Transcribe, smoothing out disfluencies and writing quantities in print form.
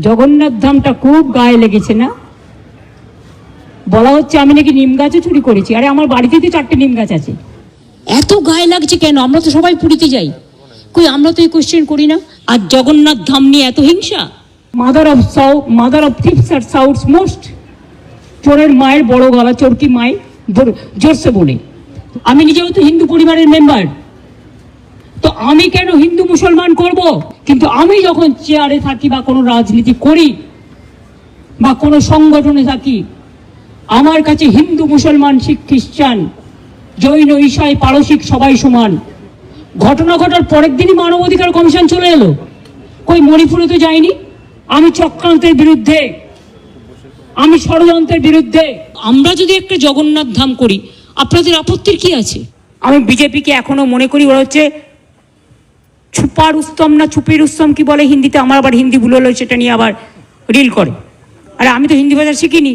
জগন্নাথ ধামটা খুব গায়ে লেগেছে না? বলা হচ্ছে আমি নাকি নিম গাছও চুরি করেছি। আরে আমার বাড়িতে তো 4টে নিম গাছ আছে। এত গায়ে লাগছে কেন? আমরা তো সবাই পুরীতে যাই, কই আমরা তো এই কোশ্চেন করি না? আর জগন্নাথ ধাম নিয়ে এত হিংসা। মাদার অফ থিপস আর সাউথস মোস্ট। চোরের মায়ের বড় গলা, চোরকি মায়ের জোরসে বলে। আমি নিজেও তো হিন্দু পরিবারের মেম্বার, তো আমি কেন হিন্দু মুসলমান করব? কিন্তু আমি যখন চেয়ারে থাকি বা কোনো রাজনীতি করি বা কোনো সংগঠনে থাকি, আমার কাছে হিন্দু মুসলমান শিখ খ্রিস্টান জৈন ঈসাই পারসিক সবাই সমান। ঘটনা ঘটার পরের দিনই মানবাধিকার কমিশন চলে এলো, কই মণিপুরে তো যায়নি। আমি চক্রান্তের বিরুদ্ধে, আমি ষড়যন্ত্রের বিরুদ্ধে। আমরা যদি একটা জগন্নাথ ধাম করি, আপনাদের আপত্তির কি আছে? আমি বিজেপিকে এখনো মনে করি ওরা হচ্ছে ছুপার উস্তম না ছুপির উস্তম কি বলে হিন্দিতে, আমার আবার হিন্দি ভুল হলো, সেটা নিয়ে আবার রিল করে। আরে আমি তো হিন্দি ভাষা শিখিনি।